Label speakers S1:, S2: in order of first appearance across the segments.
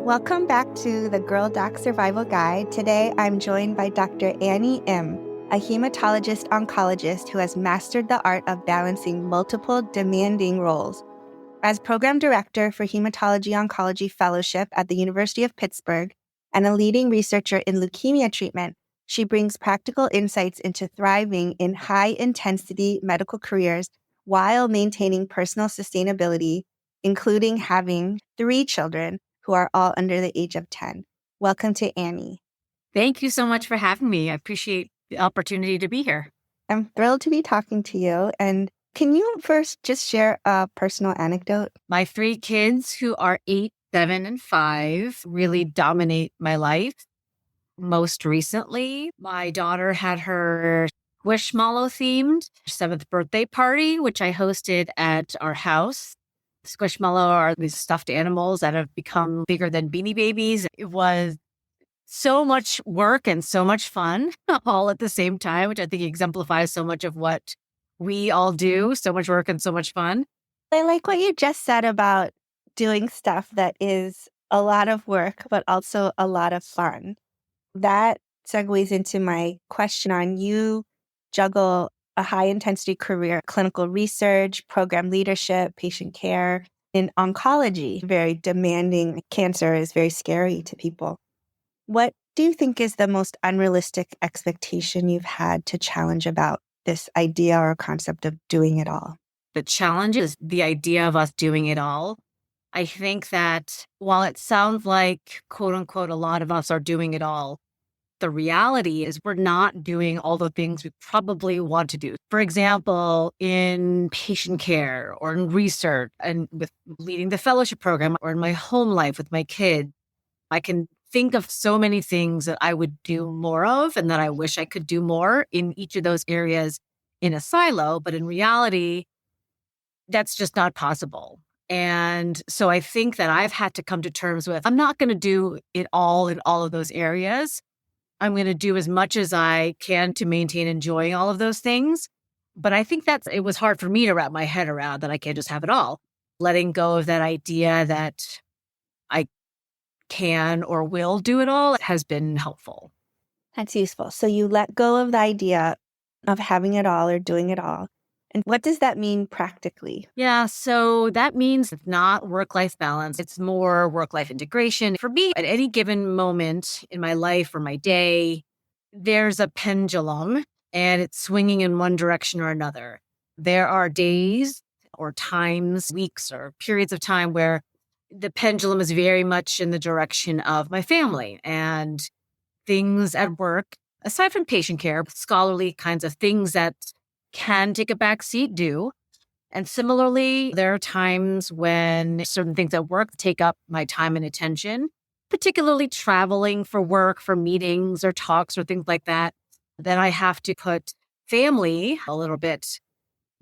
S1: Welcome back to the Girl Doc Survival Guide. Today, I'm joined by Dr. Annie M., a hematologist oncologist who has mastered the art of balancing multiple demanding roles. As program director for Hematology Oncology Fellowship at the University of Pittsburgh and a leading researcher in leukemia treatment, she brings practical insights into thriving in high-intensity medical careers while maintaining personal sustainability, including having 3 children who are all under the age of 10. Welcome to Annie.
S2: Thank you so much for having me. I appreciate the opportunity to be here.
S1: I'm thrilled to be talking to you. And can you first just share a personal anecdote?
S2: My 3 kids, who are 8, 7, and 5, really dominate my life. Most recently, my daughter had her Squishmallow themed 7th birthday party, which I hosted at our house. Squishmallow are these stuffed animals that have become bigger than Beanie Babies. It was so much work and so much fun all at the same time, which I think exemplifies so much of what we all do. So much work and so much fun.
S1: I like what you just said about doing stuff that is a lot of work, but also a lot of fun. That segues into my question on you juggle a high-intensity career, clinical research, program leadership, patient care in oncology. Very demanding. Cancer is very scary to people. What do you think is the most unrealistic expectation you've had to challenge about this idea or concept of doing it all?
S2: The challenge is the idea of us doing it all. I think that while it sounds like, quote unquote, a lot of us are doing it all, the reality is we're not doing all the things we probably want to do. For example, in patient care or in research and with leading the fellowship program or in my home life with my kids, I can think of so many things that I would do more of and that I wish I could do more in each of those areas in a silo. But in reality, that's just not possible. And so I think that I've had to come to terms with, I'm not going to do it all in all of those areas. I'm going to do as much as I can to maintain enjoying all of those things. But I think it was hard for me to wrap my head around that I can't just have it all. Letting go of that idea that I can or will do it all has been helpful.
S1: That's useful. So you let go of the idea of having it all or doing it all. And what does that mean practically?
S2: Yeah, so that means it's not work-life balance. It's more work-life integration. For me, at any given moment in my life or my day, there's a pendulum and it's swinging in one direction or another. There are days or times, weeks or periods of time where the pendulum is very much in the direction of my family and things at work, aside from patient care, scholarly kinds of things that can take a back seat do. And similarly, there are times when certain things at work take up my time and attention, particularly traveling for work, for meetings or talks or things like that. Then I have to put family a little bit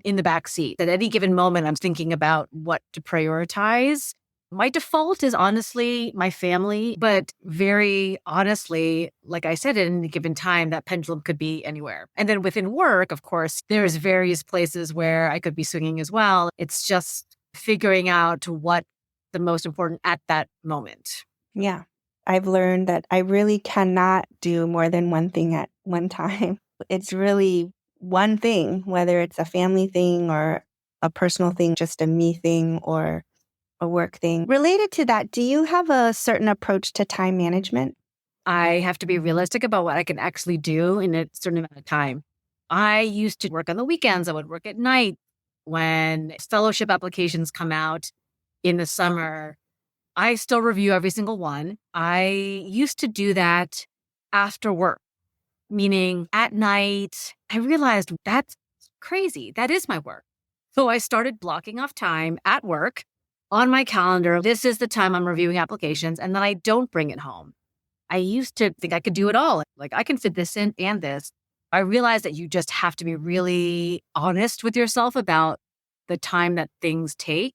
S2: in the back seat. At any given moment, I'm thinking about what to prioritize. My default is honestly my family, but very honestly, like I said, at any given time, that pendulum could be anywhere. And then within work, of course, there's various places where I could be swinging as well. It's just figuring out what's the most important at that moment.
S1: Yeah, I've learned that I really cannot do more than one thing at one time. It's really one thing, whether it's a family thing or a personal thing, just a me thing or a work thing. Related to that, do you have a certain approach to time management?
S2: I have to be realistic about what I can actually do in a certain amount of time. I used to work on the weekends. I would work at night. When fellowship applications come out in the summer, I still review every single one. I used to do that after work, meaning at night. I realized that's crazy. That is my work. So I started blocking off time at work on my calendar. This is the time I'm reviewing applications, and then I don't bring it home. I used to think I could do it all. Like I can fit this in and this. I realized that you just have to be really honest with yourself about the time that things take.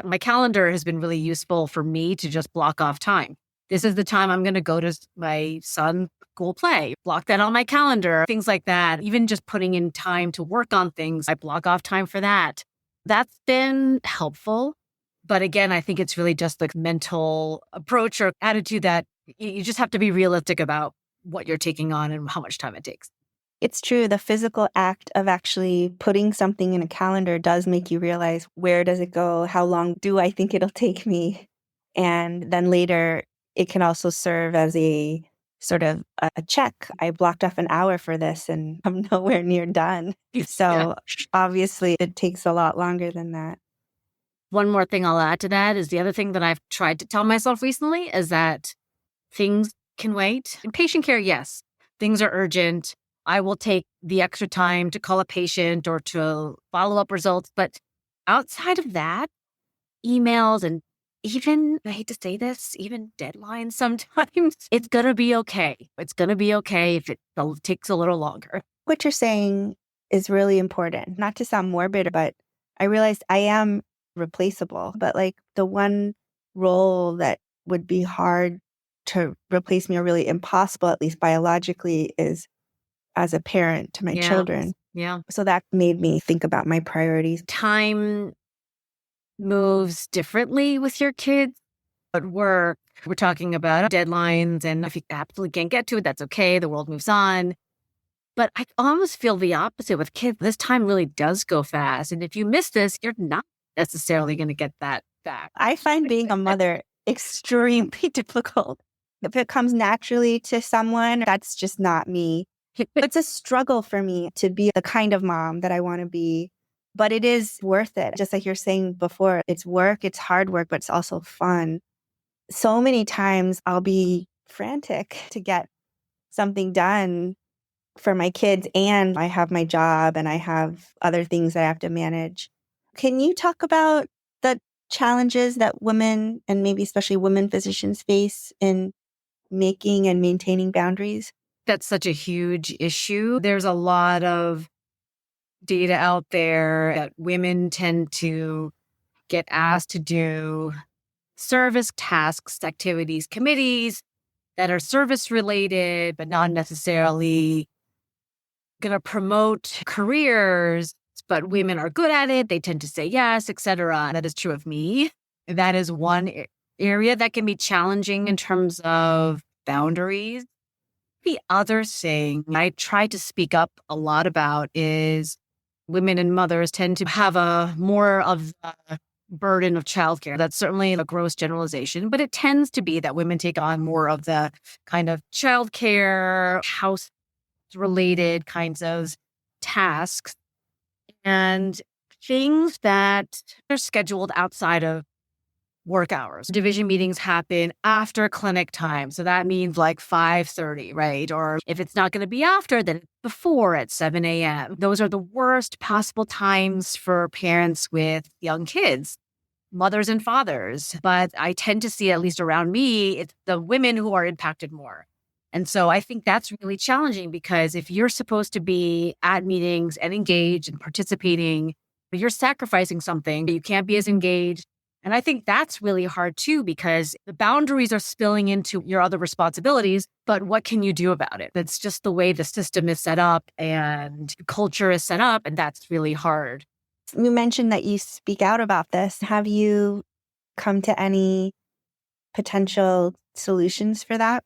S2: My calendar has been really useful for me to just block off time. This is the time I'm going to go to my son's school play. Block that on my calendar, things like that. Even just putting in time to work on things, I block off time for that. That's been helpful. But again, I think it's really just the mental approach or attitude that you just have to be realistic about what you're taking on and how much time it takes.
S1: It's true. The physical act of actually putting something in a calendar does make you realize, where does it go? How long do I think it'll take me? And then later, it can also serve as a sort of a check. I blocked off an hour for this and I'm nowhere near done. So obviously, it takes a lot longer than that.
S2: One more thing I'll add to that is the other thing that I've tried to tell myself recently is that things can wait. In patient care, yes, things are urgent. I will take the extra time to call a patient or to follow up results. But outside of that, emails and even, I hate to say this, even deadlines sometimes, it's going to be okay. It's going to be okay if it takes a little longer.
S1: What you're saying is really important. Not to sound morbid, but I realized I am replaceable. But like the one role that would be hard to replace me, or really impossible, at least biologically, is as a parent to my children.
S2: Yeah.
S1: So that made me think about my priorities.
S2: Time moves differently with your kids. At work, we're talking about deadlines, and if you absolutely can't get to it, that's okay. The world moves on. But I almost feel the opposite with kids. This time really does go fast. And if you miss this, you're not necessarily going to get that back.
S1: I find being a mother extremely difficult. If it comes naturally to someone, that's just not me. It's a struggle for me to be the kind of mom that I want to be. But it is worth it. Just like you're saying before, it's work, it's hard work, but it's also fun. So many times I'll be frantic to get something done for my kids, and I have my job and I have other things I have to manage. Can you talk about the challenges that women, and maybe especially women physicians, face in making and maintaining boundaries?
S2: That's such a huge issue. There's a lot of data out there that women tend to get asked to do service tasks, activities, committees that are service related, but not necessarily going to promote careers, but women are good at it. They tend to say yes, etc. That is true of me. That is one area that can be challenging in terms of boundaries. The other thing I try to speak up a lot about is women and mothers tend to have a more of the burden of childcare. That's certainly a gross generalization, but it tends to be that women take on more of the kind of childcare, house related kinds of tasks and things that are scheduled outside of work hours. Division meetings happen after clinic time. So that means like 5:30, right? Or if it's not going to be after, then before at 7 a.m. Those are the worst possible times for parents with young kids, mothers and fathers. But I tend to see, at least around me, it's the women who are impacted more. And so I think that's really challenging, because if you're supposed to be at meetings and engaged and participating, but you're sacrificing something, you can't be as engaged. And I think that's really hard too, because the boundaries are spilling into your other responsibilities, but what can you do about it? That's just the way the system is set up and culture is set up, and that's really hard.
S1: You mentioned that you speak out about this. Have you come to any potential solutions for that?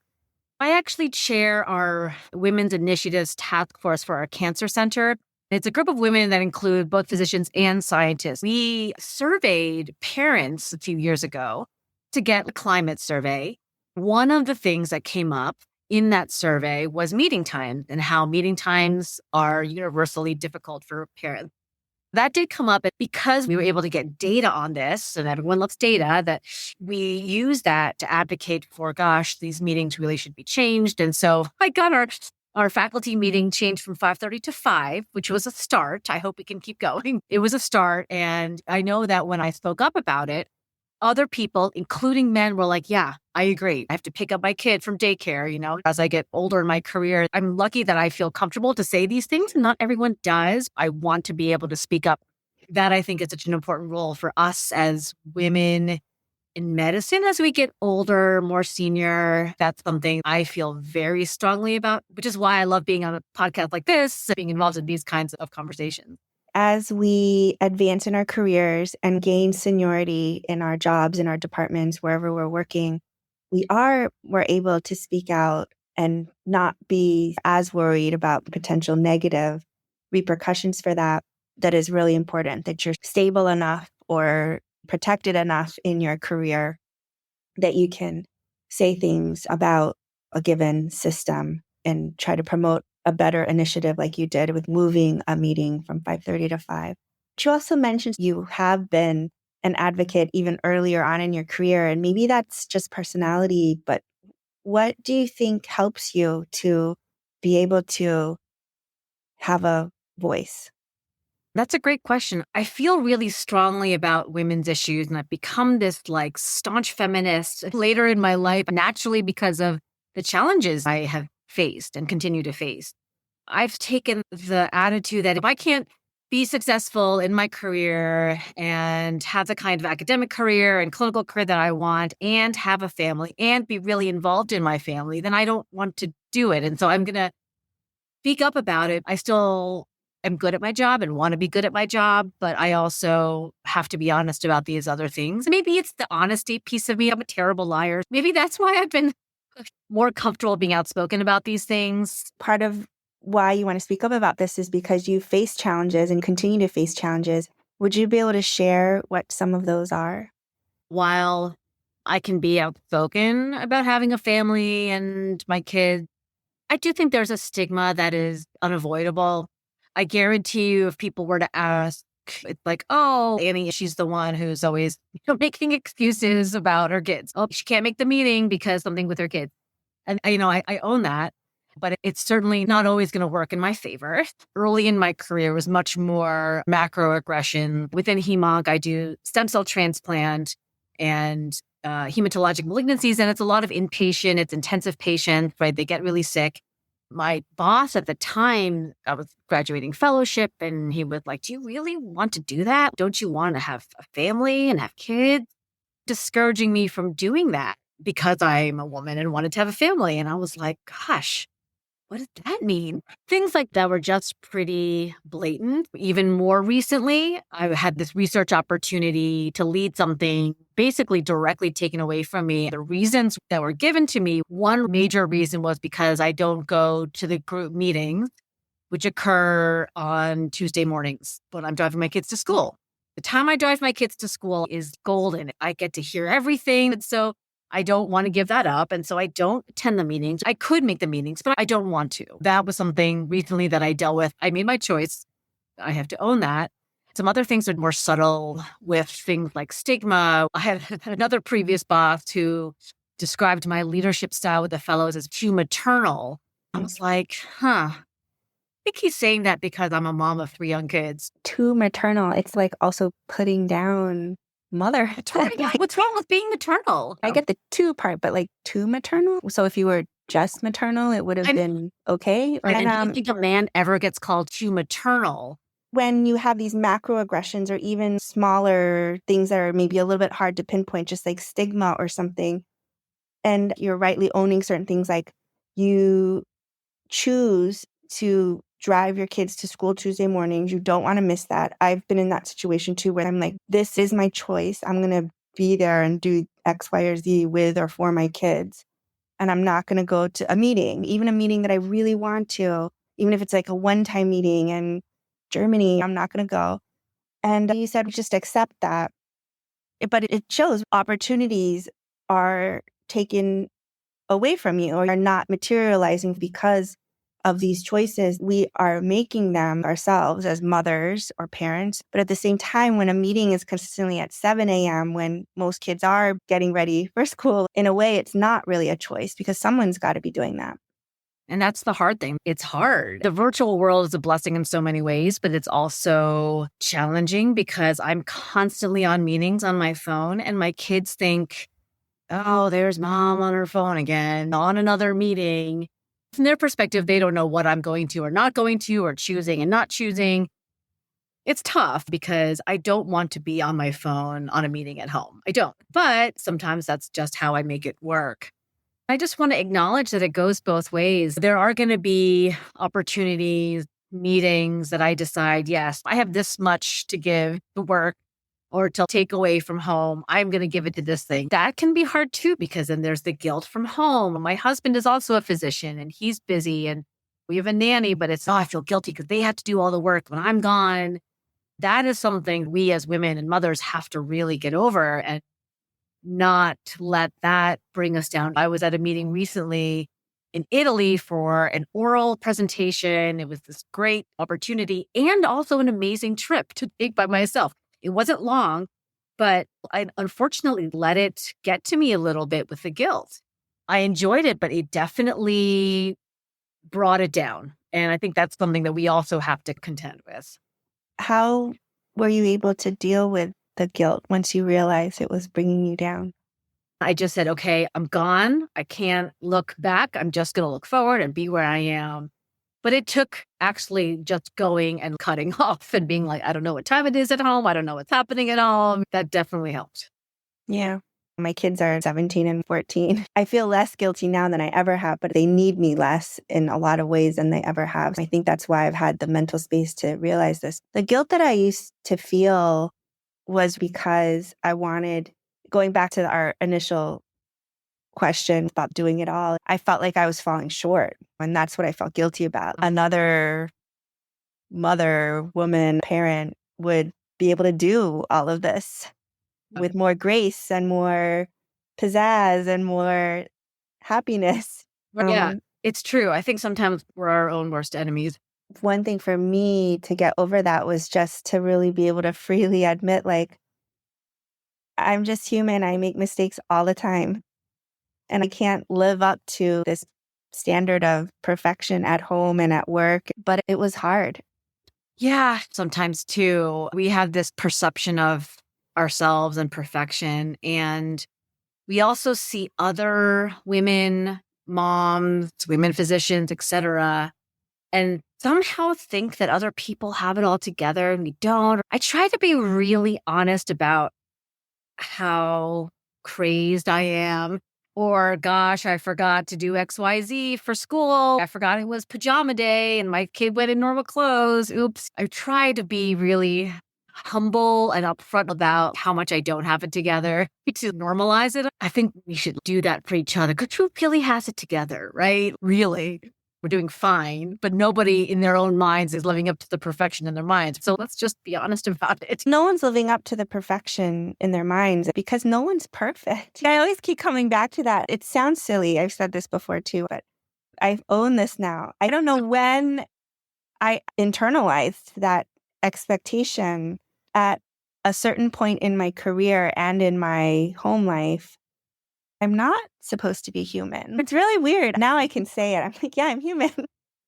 S2: I actually chair our Women's Initiatives Task Force for our cancer center. It's a group of women that include both physicians and scientists. We surveyed parents a few years ago to get a climate survey. One of the things that came up in that survey was meeting times and how meeting times are universally difficult for parents. That did come up, because we were able to get data on this, and everyone loves data, that we use that to advocate for, gosh, these meetings really should be changed. And so I got our faculty meeting changed from 5:30 to 5, which was a start. I hope we can keep going. It was a start. And I know that when I spoke up about it, other people, including men, were like, yeah, I agree. I have to pick up my kid from daycare, as I get older in my career. I'm lucky that I feel comfortable to say these things, and not everyone does. I want to be able to speak up. That, I think, is such an important role for us as women in medicine as we get older, more senior. That's something I feel very strongly about, which is why I love being on a podcast like this, being involved in these kinds of conversations.
S1: as we advance in our careers and gain seniority in our jobs, in our departments, wherever we're working, we're able to speak out and not be as worried about potential negative repercussions for that. That is really important, that you're stable enough or protected enough in your career that you can say things about a given system and try to promote a better initiative like you did with moving a meeting from 5:30 to 5. But you also mentioned you have been an advocate even earlier on in your career, and maybe that's just personality, but what do you think helps you to be able to have a voice?
S2: That's a great question. I feel really strongly about women's issues, and I've become this like staunch feminist later in my life, naturally because of the challenges I have faced and continue to face. I've taken the attitude that if I can't be successful in my career and have the kind of academic career and clinical career that I want and have a family and be really involved in my family, then I don't want to do it. And so I'm going to speak up about it. I still am good at my job and want to be good at my job, but I also have to be honest about these other things. Maybe it's the honesty piece of me. I'm a terrible liar. Maybe that's why I've been more comfortable being outspoken about these things.
S1: Part of why you want to speak up about this is because you face challenges and continue to face challenges. Would you be able to share what some of those are?
S2: While I can be outspoken about having a family and my kids, I do think there's a stigma that is unavoidable. I guarantee you, if people were to ask, it's like, oh, Annie, she's the one who's always making excuses about her kids. Oh, she can't make the meeting because something with her kids. And, I own that, but it's certainly not always going to work in my favor. Early in my career was much more macroaggression. Within Hemonc, I do stem cell transplant and hematologic malignancies, and it's a lot of inpatient, it's intensive patients, right? They get really sick. My boss at the time, I was graduating fellowship, and he was like, do you really want to do that? Don't you want to have a family and have kids? Discouraging me from doing that because I'm a woman and wanted to have a family. And I was like, gosh, what does that mean? Things like that were just pretty blatant. Even more recently, I had this research opportunity to lead something basically directly taken away from me. The reasons that were given to me, one major reason was because I don't go to the group meetings, which occur on Tuesday mornings when I'm driving my kids to school. The time I drive my kids to school is golden. I get to hear everything. And so I don't want to give that up. And so I don't attend the meetings. I could make the meetings, but I don't want to. That was something recently that I dealt with. I made my choice. I have to own that. Some other things are more subtle with things like stigma. I had another previous boss who described my leadership style with the fellows as too maternal. I was like, I think he's saying that because I'm a mom of 3 young kids.
S1: Too maternal. It's like also putting down mother.
S2: What's wrong with being maternal?
S1: I get the two part, but like too maternal. So if you were just maternal, it would have been okay.
S2: And do you think a man ever gets called too maternal?
S1: When you have these macroaggressions or even smaller things that are maybe a little bit hard to pinpoint, just like stigma or something, and you're rightly owning certain things, like you choose to drive your kids to school Tuesday mornings. You don't want to miss that. I've been in that situation too, where I'm like, this is my choice. I'm going to be there and do X, Y, or Z with or for my kids. And I'm not going to go to a meeting, even a meeting that I really want to, even if it's like a one-time meeting in Germany, I'm not going to go. And you said, just accept that. But it shows opportunities are taken away from you or are not materializing because of these choices. We are making them ourselves as mothers or parents. But at the same time, when a meeting is consistently at 7 a.m., when most kids are getting ready for school, in a way, it's not really a choice because someone's got to be doing that.
S2: And that's the hard thing. It's hard. The virtual world is a blessing in so many ways, but it's also challenging because I'm constantly on meetings on my phone and my kids think, oh, there's mom on her phone again, on another meeting. From their perspective, they don't know what I'm going to or not going to or choosing and not choosing. It's tough because I don't want to be on my phone on a meeting at home. I don't. But sometimes that's just how I make it work. I just want to acknowledge that it goes both ways. There are going to be opportunities meetings that I decide, yes, I have this much to give to work or to take away from home. I'm going to give it to this thing. That can be hard too, because then there's the guilt from home. My husband is also a physician and he's busy, and we have a nanny, but it's, oh, I feel guilty because they have to do all the work when I'm gone. That is something we as women and mothers have to really get over and not let that bring us down. I was at a meeting recently in Italy for an oral presentation. It was this great opportunity and also an amazing trip to take by myself. It wasn't long, but I unfortunately let it get to me a little bit with the guilt. I enjoyed it, but it definitely brought it down. And I think that's something that we also have to contend with.
S1: How were you able to deal with the guilt once you realized it was bringing you down?
S2: I just said, okay, I'm gone. I can't look back. I'm just going to look forward and be where I am. But it took actually just going and cutting off and being like, I don't know what time it is at home. I don't know what's happening at home. That definitely helped.
S1: Yeah. My kids are 17 and 14. I feel less guilty now than I ever have, but they need me less in a lot of ways than they ever have. I think that's why I've had the mental space to realize this. The guilt that I used to feel was because I wanted, going back to our initial question about doing it all, I felt like I was falling short. And that's what I felt guilty about. Another mother, woman, parent would be able to do all of this with more grace and more pizzazz and more happiness.
S2: Yeah, it's true. I think sometimes we're our own worst enemies.
S1: One thing for me to get over that was just to really be able to freely admit, like, I'm just human. I make mistakes all the time. And I can't live up to this standard of perfection at home and at work. But it was hard.
S2: Yeah, sometimes too. We have this perception of ourselves and perfection. And we also see other women, moms, women physicians, etc., and somehow think that other people have it all together and we don't. I try to be really honest about how crazed I am. Or, gosh, I forgot to do XYZ for school. I forgot it was pajama day and my kid went in normal clothes. Oops. I try to be really humble and upfront about how much I don't have it together to normalize it. I think we should do that for each other because who really has it together, right? Really. We're doing fine, but nobody in their own minds is living up to the perfection in their minds. So let's just be honest about it.
S1: No one's living up to the perfection in their minds because no one's perfect. I always keep coming back to that. It sounds silly. I've said this before too, but I own this now. I don't know when I internalized that expectation at a certain point in my career and in my home life. I'm not supposed to be human. It's really weird. Now I can say it. I'm like, yeah, I'm human.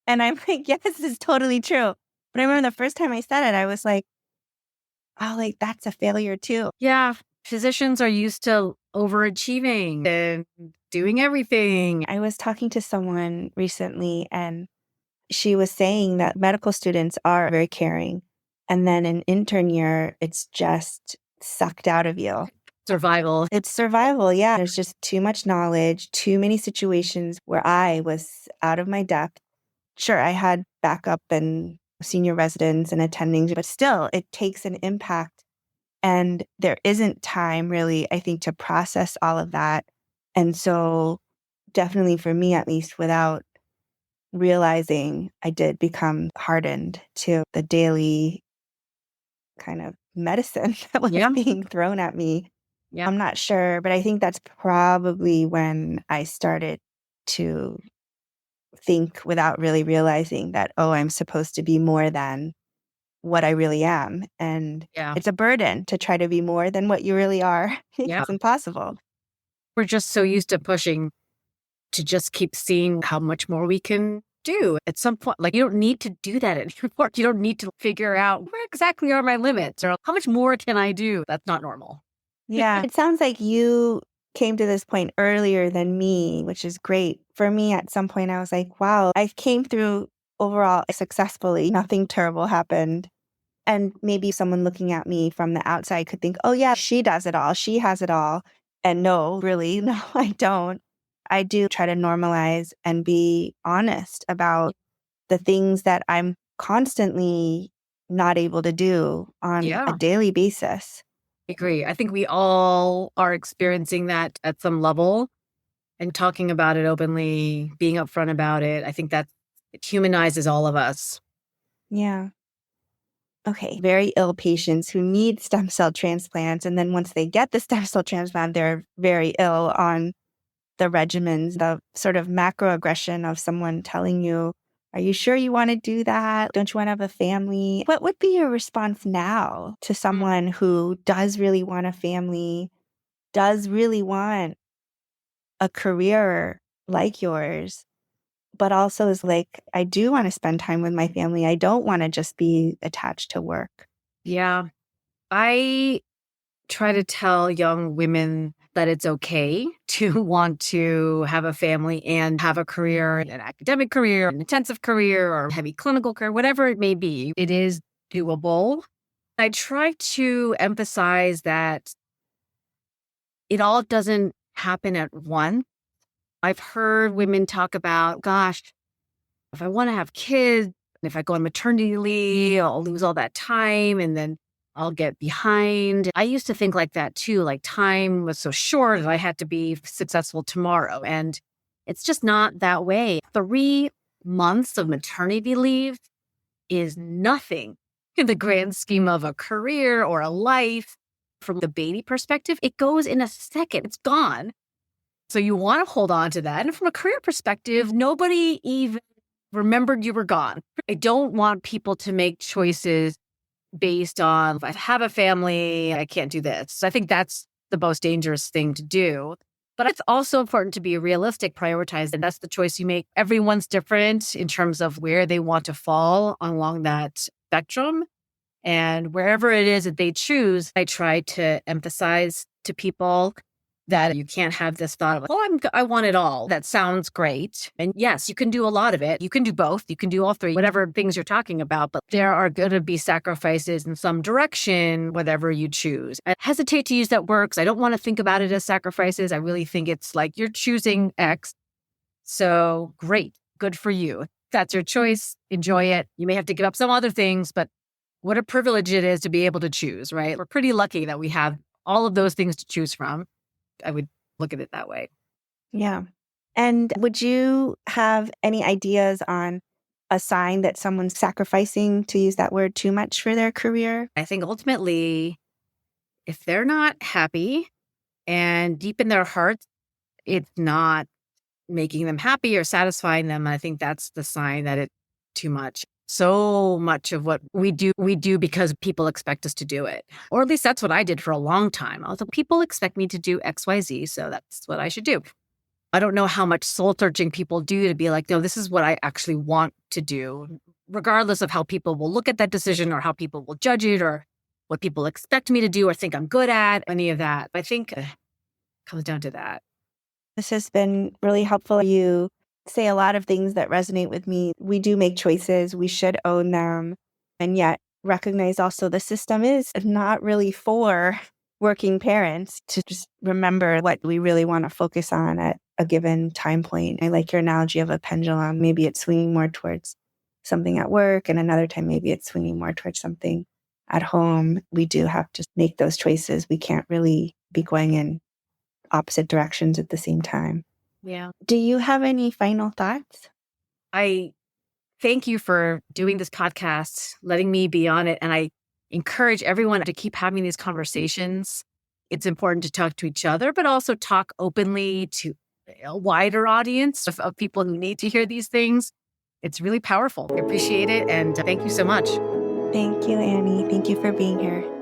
S1: And I'm like, yes, this is totally true. But I remember the first time I said it, I was like, oh, like that's a failure too.
S2: Yeah. Physicians are used to overachieving and doing everything.
S1: I was talking to someone recently and she was saying that medical students are very caring. And then in intern year, it's just sucked out of you.
S2: Survival.
S1: It's survival. Yeah. There's just too much knowledge, too many situations where I was out of my depth. Sure, I had backup and senior residents and attendings, but still, it takes an impact. And there isn't time really, I think, to process all of that. And so, definitely for me, at least, without realizing, I did become hardened to the daily kind of medicine that was being thrown at me.
S2: Yeah.
S1: I'm not sure, but I think that's probably when I started to think without really realizing that, oh, I'm supposed to be more than what I really am. And it's a burden to try to be more than what you really are. It's impossible.
S2: We're just so used to pushing to just keep seeing how much more we can do. At some point, like you don't need to do that anymore. You don't need to figure out where exactly are my limits or how much more can I do. That's not normal.
S1: Yeah. It sounds like you came to this point earlier than me, which is great. For me, at some point, I was like, wow, I came through overall successfully. Nothing terrible happened. And maybe someone looking at me from the outside could think, oh, yeah, she does it all. She has it all. And no, really, no, I don't. I do try to normalize and be honest about the things that I'm constantly not able to do on a
S2: Yeah,
S1: daily basis.
S2: I agree. I think we all are experiencing that at some level and talking about it openly, being upfront about it. I think that it humanizes all of us.
S1: Yeah. Okay. Very ill patients who need stem cell transplants. And then once they get the stem cell transplant, they're very ill on the regimens, the sort of macroaggression of someone telling you, are you sure you want to do that? Don't you want to have a family? What would be your response now to someone who does really want a family, does really want a career like yours, but also is like, I do want to spend time with my family. I don't want to just be attached to work.
S2: Yeah. I try to tell young women that it's okay to want to have a family and have a career, an academic career, an intensive career, or heavy clinical career, whatever it may be. It is doable. I try to emphasize that it all doesn't happen at once. I've heard women talk about, gosh, if I want to have kids, if I go on maternity leave, I'll lose all that time and then I'll get behind. I used to think like that too, like time was so short and I had to be successful tomorrow. And it's just not that way. 3 months of maternity leave is nothing in the grand scheme of a career or a life. From the baby perspective, it goes in a second, it's gone. So you want to hold on to that. And from a career perspective, nobody even remembered you were gone. I don't want people to make choices based on, if I have a family, I can't do this. So I think that's the most dangerous thing to do. But it's also important to be realistic, prioritize, and that's the choice you make. Everyone's different in terms of where they want to fall along that spectrum. And wherever it is that they choose, I try to emphasize to people that you can't have this thought of, oh, I want it all. That sounds great. And yes, you can do a lot of it. You can do both. You can do all three, whatever things you're talking about. But there are going to be sacrifices in some direction, whatever you choose. I hesitate to use that word because I don't want to think about it as sacrifices. I really think it's like you're choosing X. So great. Good for you. That's your choice. Enjoy it. You may have to give up some other things, but what a privilege it is to be able to choose, right? We're pretty lucky that we have all of those things to choose from. I would look at it that way.
S1: Yeah. And would you have any ideas on a sign that someone's sacrificing, to use that word, too much for their career?
S2: I think ultimately, if they're not happy and deep in their hearts, it's not making them happy or satisfying them, I think that's the sign that it's too much. So much of what we do because people expect us to do it. Or at least that's what I did for a long time. I was like, people expect me to do XYZ, so that's what I should do. I don't know how much soul searching people do to be like, no, this is what I actually want to do, regardless of how people will look at that decision or how people will judge it or what people expect me to do or think I'm good at, any of that. I think it comes down to that.
S1: This has been really helpful. You say a lot of things that resonate with me. We do make choices, we should own them, and yet recognize also the system is not really for working parents, to just remember what we really want to focus on at a given time point. I like your analogy of a pendulum. Maybe it's swinging more towards something at work, and another time maybe it's swinging more towards something at home. We do have to make those choices. We can't really be going in opposite directions at the same time.
S2: Yeah.
S1: Do you have any final thoughts?
S2: I thank you for doing this podcast, letting me be on it. And I encourage everyone to keep having these conversations. It's important to talk to each other, but also talk openly to a wider audience of people who need to hear these things. It's really powerful. I appreciate it. And thank you so much.
S1: Thank you, Annie. Thank you for being here.